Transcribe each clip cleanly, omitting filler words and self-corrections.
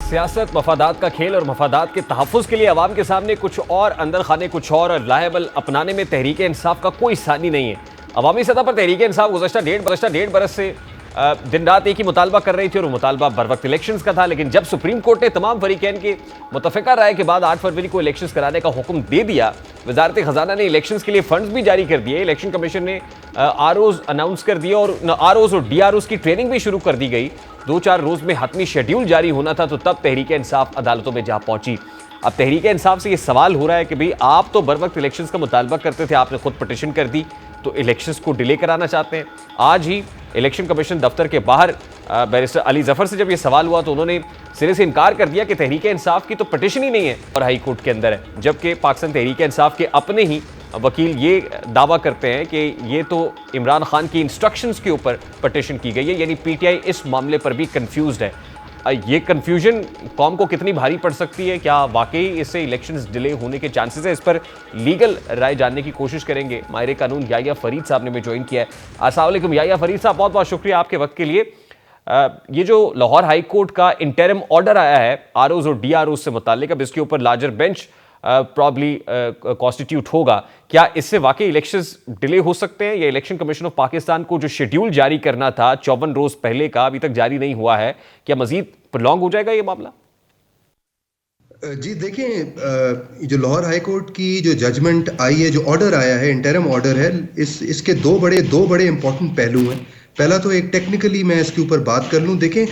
सियासत मफादात का खेल और मफादात के तहफ़्फ़ुज़ के लिए अवाम के सामने कुछ और, अंदर खाने कुछ और लाहेबल अपनाने में तहरीक इंसाफ का कोई सानी नहीं है। अवामी सतह पर तहरीक इंसाफ गुज़श्ता डेढ़ बरस से दिन रात एक ही मुतालबा कर रही थी और वो मुतालबा बर वक्त इलेक्शंस का था। लेकिन जब सुप्रीम कोर्ट ने तमाम फरीकैन की मुतफ़िका राय के बाद 8 फरवरी को इलेक्शंस कराने का हुक्म दे दिया, वजारत ख़जाना ने इलेक्शंस के लिए फंड्स भी जारी कर दिए। इलेक्शन कमीशन ने आरओज़ अनाउंस कर दिया और आरओज़ और डीआरओज़ की ट्रेनिंग भी शुरू कर दी गई। 2-4 रोज़ में हतमी शेड्यूल जारी होना था, तो तब तहरीक इंसाफ अदालतों में जा पहुंची। अब तहरीक इंसाफ से ये सवाल हो रहा है कि भाई आप तो बर वक्त इलेक्शंस का मुतालबा करते थे, आपने खुद पटिशन कर दी, तो इलेक्शंस को डिले कराना चाहते हैं। आज ही इलेक्शन कमीशन दफ्तर के बाहर बैरिस्टर अली जफर से जब ये सवाल हुआ तो उन्होंने सिरे से इनकार कर दिया कि तहरीक इंसाफ की तो पटिशन ही नहीं है और हाई कोर्ट के अंदर है। जबकि पाकिस्तान तहरीक इंसाफ के अपने ही वकील ये दावा करते हैं कि ये तो इमरान खान की इंस्ट्रक्शंस के ऊपर पटिशन की गई है, यानी पीटीआई इस मामले पर भी कंफ्यूज्ड है। ये कंफ्यूजन कौम को कितनी भारी पड़ सकती है? क्या वाकई इससे इलेक्शंस डिले होने के चांसेस है? इस पर लीगल राय जानने की कोशिश करेंगे। माहिर कानून याह्या फरीद साहब ने हमें ज्वाइन किया है। अस्सलाम वालेकुम याह्या फरीद साहब, बहुत बहुत शुक्रिया आपके वक्त के लिए। ये जो लाहौर हाई कोर्ट का इंटरिम ऑर्डर आया है आरओज़ और डीआरओज़ से मुताल्लिक, अब इसके ऊपर लार्जर बेंच प्रॉब्ली कॉन्स्टिट्यूट होगा, क्या इससे वाकई इलेक्शंस डिले हो सकते हैं? या इलेक्शन कमीशन ऑफ पाकिस्तान को जो शेड्यूल जारी करना था 54 रोज पहले का, अभी तक जारी नहीं हुआ है, क्या मजीद प्रोलॉन्ग हो जाएगा ये मामला? जी देखें, जो लाहौर हाई कोर्ट की जो जजमेंट आई है, जो ऑर्डर आया है, इंटरिम ऑर्डर है, इसके दो बड़े इंपॉर्टेंट पहलू हैं। पहला तो एक टेक्निकली मैं इसके ऊपर बात कर लूं। देखें,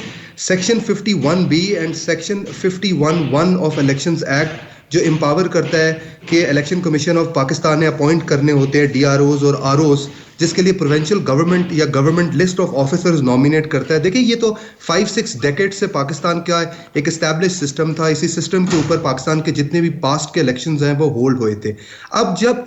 section 51B and section 51(1) of elections act जो एम्पावर करता है कि इलेक्शन कमीशन ऑफ पाकिस्तान ने अपॉइंट करने होते हैं डीआरओज और आरओज, जिसके लिए प्रोविंशियल गवर्नमेंट या government list of officers nominate करता है। देखिए, ये तो 5-6 डेकेड से पाकिस्तान का एक एस्टैब्लिश सिस्टम था। इसी सिस्टम के ऊपर पाकिस्तान के जितने भी पास्ट के इलेक्शंस हैं वो होल्ड हुए थे। अब जब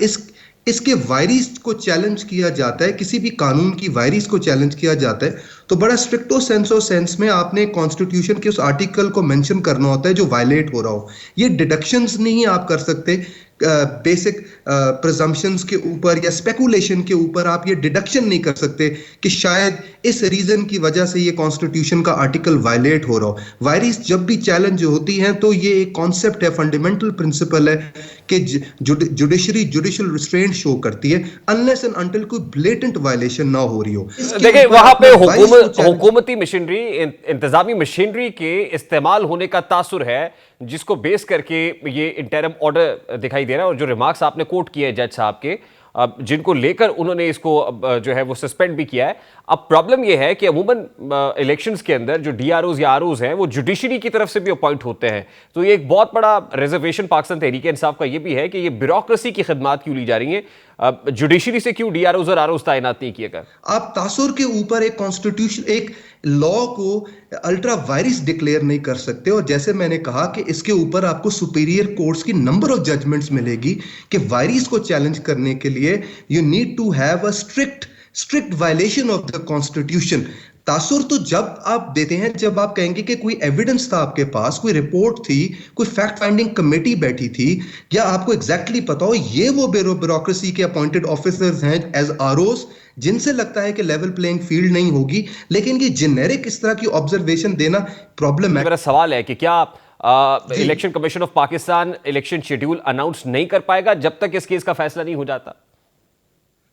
इसके वायरीज को चैलेंज किया जाता है, किसी भी कानून की वायरीज को चैलेंज किया जाता है, तो बड़ा स्ट्रिक्टो सेंस में आपने कॉन्स्टिट्यूशन के उस आर्टिकल को मेंशन करना होता है जो वायलेट हो रहा हो। ये डिडक्शंस नहीं आप कर सकते बेसिक प्रिजम्पशंस के ऊपर या स्पेकुलेशन के ऊपर। आप ये डिडक्शन नहीं कर सकते कि शायद इस रीजन की वजह से ये कॉन्स्टिट्यूशन का आर्टिकल वायलेट हो रहा हो। वायरीज जब भी चैलेंज होती हैं तो ये एक कॉन्सेप्ट है, फंडामेंटल प्रिंसिपल है कि जुडिशियल रिस्ट्रेंट शो करती है अनलेस एंड अनटिल कोई ब्लेटेंट वायलेशन ना हो रही हो। देखिए, वहां पे हुकूमती मशीनरी, इंतजामी मशीनरी के इस्तेमाल होने का तासुर है, जिसको बेस करके ये इंटरिम ऑर्डर दिखाई दे रहा है। और जो रिमार्क्स आपने कोट किए जज साहब के, जिनको लेकर उन्होंने इसको जो है वो सस्पेंड भी किया है। अब प्रॉब्लम ये है कि अमूमन इलेक्शंस के अंदर जो डीआरओज या आरओज हैं वो जुडिशरी की तरफ से भी अपॉइंट होते हैं, तो ये एक बहुत बड़ा रिजर्वेशन पाकिस्तान तहरीक इंसाफ का ये भी है कि ये ब्यूरोक्रेसी की खिदमात क्यों ली जा रही है, जुडिशरी से क्यों डीआरओज और आरओज तैनात नहीं किए गए? आप तासुर के ऊपर एक कॉन्स्टिट्यूशन, एक लॉ को अल्ट्रा वायरस डिक्लेयर नहीं कर सकते। और जैसे मैंने कहा कि इसके ऊपर आपको सुपीरियर कोर्ट्स की नंबर ऑफ जजमेंट्स मिलेगी कि वायरस को चैलेंज करने के लिए you need to have a strict violation of the constitution. तासुर तो जब आप देते हैं जब आप कहेंगे कि कोई एविडेंस था आपके पास, कोई रिपोर्ट थी, कोई फैक्ट फाइंडिंग कमेटी बैठी थी, या आपको एग्जैक्टली पता हो ये वो ब्यूरोक्रेसी के अपॉइंटेड ऑफिसर्स हैं एज आरओज जिनसे लगता है कि लेवल प्लेइंग फील्ड नहीं होगी। लेकिन ये जेनेरिक इस तरह की ऑब्जर्वेशन देना प्रॉब्लम है। मेरा सवाल है कि क्या election commission of Pakistan election schedule announce नहीं कर पाएगा जब तक इस केस का फैसला नहीं हो जाता?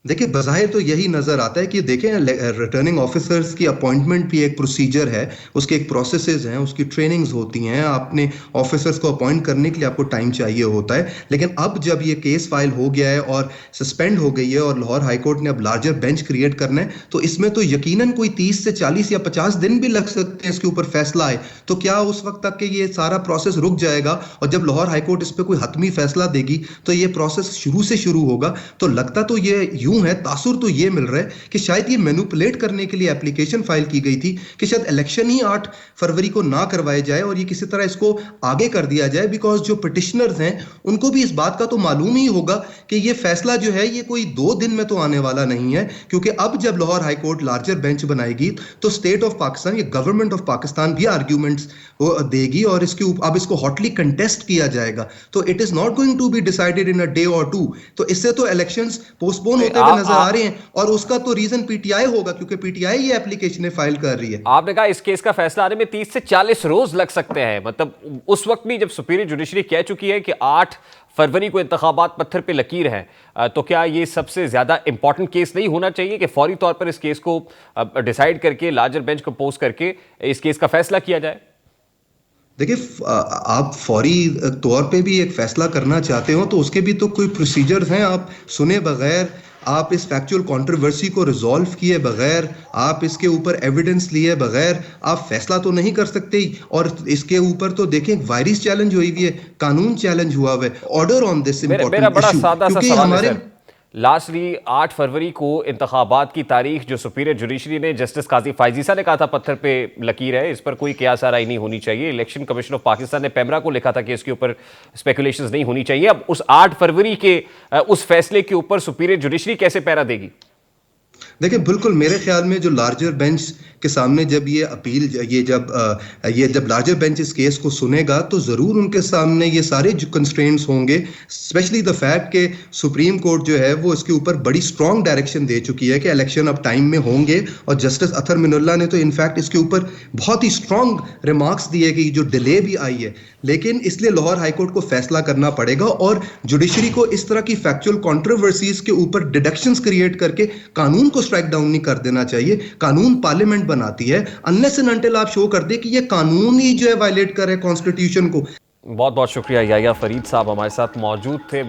देखिए, बज़ाहिर तो यही नजर आता है कि देखें, रिटर्निंग ऑफिसर्स की अपॉइंटमेंट भी एक प्रोसीजर है, उसके एक प्रोसेसेस हैं, उसकी ट्रेनिंग्स होती हैं। आपने ऑफिसर्स को अपॉइंट करने के लिए आपको टाइम चाहिए होता है। लेकिन अब जब ये केस फाइल हो गया है और सस्पेंड हो गई है और लाहौर हाई कोर्ट ने अब लार्जर बेंच क्रिएट करना है, तो इसमें तो यकीनन कोई 30 से 40 या 50 दिन भी लग सकते हैं इसके ऊपर फैसला आए। तो क्या उस वक्त तक के ये सारा प्रोसेस रुक जाएगा? और जब लाहौर हाई कोर्ट इस पर कोई हतमी फैसला देगी तो ये प्रोसेस शुरू से शुरू होगा। तो लगता तो ये यूं है, तासुर तो ये मिल रहा है कि शायद ये मैनिपुलेट करने के लिए एप्लीकेशन फाइल की गई थी कि शायद इलेक्शन ही 8 फरवरी को ना करवाए जाए और ये किसी तरह इसको आगे कर दिया जाए। बिकॉज जो पिटिशनर्स हैं उनको भी इस बात का तो मालूम ही होगा कि ये फैसला जो है ये कोई 2 दिन में तो आने वाला नहीं है, क्योंकि अब जब Lahore high court larger bench बनाएगी तो स्टेट ऑफ पाकिस्तान, ये गवर्नमेंट ऑफ पाकिस्तान भी आर्ग्यूमेंट्स देगी और इसके अब इसको हॉटली कंटेस्ट किया जाएगा। तो it is not going to be decided in a day और टू। तो इससे तो इलेक्शंस पोस्टपोन होते हुए आप नजर आ रहे हैं, और उसका तो रीजन पीटीआई होगा, क्योंकि पीटीआई ये एप्लीकेशन फाइल कर रही है। आपने कहा इस केस का फैसला आने में 30 से 40 रोज लग सकते हैं, मतलब उस वक्त भी जब सुपीरियर जुडिशरी कह चुकी है कि 8 फरवरी को इंतखाबात पत्थर पे लकीर है, तो क्या ये सबसे ज्यादा इंपॉर्टेंट केस नहीं होना चाहिए कि फौरी तौर पर इस केस को डिसाइड करके लार्जर बेंच को पोस्ट करके इस केस का फैसला किया जाए? देखिए, आप फौरी तौर पे भी एक फैसला करना चाहते हो तो उसके भी तो कोई प्रोसीजर्स हैं। आप सुने बगैर, आप इस फैक्चुअल कंट्रोवर्सी को रिजॉल्व किए बगैर, आप इसके ऊपर एविडेंस लिए बगैर आप फैसला तो नहीं कर सकते ही। और इसके ऊपर तो देखें, वायरस चैलेंज हुई हुई है, कानून चैलेंज हुआ हुआ है, ऑर्डर ऑन दिस मेरा इंपॉर्टेंट बड़ा इशू, सादा सा क्योंकि सवाल है हमारे सर। लास्टली 8 फरवरी को इंतखाबात की तारीख जो सुपीरियर जुडिशरी ने, जस्टिस काजी फायजीसा ने कहा था पत्थर पे लकीर है, इस पर कोई कयास आराई नहीं होनी चाहिए। इलेक्शन कमीशन ऑफ पाकिस्तान ने पेमरा को लिखा था कि इसके ऊपर स्पेकुलेशंस नहीं होनी चाहिए। अब उस 8 फरवरी के उस फैसले के ऊपर सुपीरियर जुडिशरी कैसे पैरा देगी? देखिए, बिल्कुल मेरे ख्याल में जो लार्जर बेंच के सामने जब ये अपील, ये जब लार्जर बेंच इस केस को सुनेगा तो ज़रूर उनके सामने ये सारे जो कंस्ट्रेंट्स होंगे, स्पेशली द फैक्ट कि सुप्रीम कोर्ट जो है वो इसके ऊपर बड़ी स्ट्रॉन्ग डायरेक्शन दे चुकी है कि इलेक्शन अब टाइम में होंगे। और जस्टिस अतर मिनुल्लाह ने तो इनफैक्ट इसके ऊपर बहुत ही स्ट्रॉन्ग रिमार्क्स दिए कि जो डिले भी आई है, लेकिन इसलिए लाहौर हाईकोर्ट को फैसला करना पड़ेगा और जुडिशरी को इस तरह की फैक्चुअल कंट्रोवर्सीज के ऊपर डिडक्शंस क्रिएट करके कानून को स्ट्राइक डाउन नहीं कर देना चाहिए। कानून पार्लियामेंट बनाती है, अनलेस एंड अनटिल आप शो कर दे कि ये कानून ही जो है वायलेट कर रहे कॉन्स्टिट्यूशन को। बहुत बहुत शुक्रिया याया फरीद साहब हमारे साथ मौजूद थे।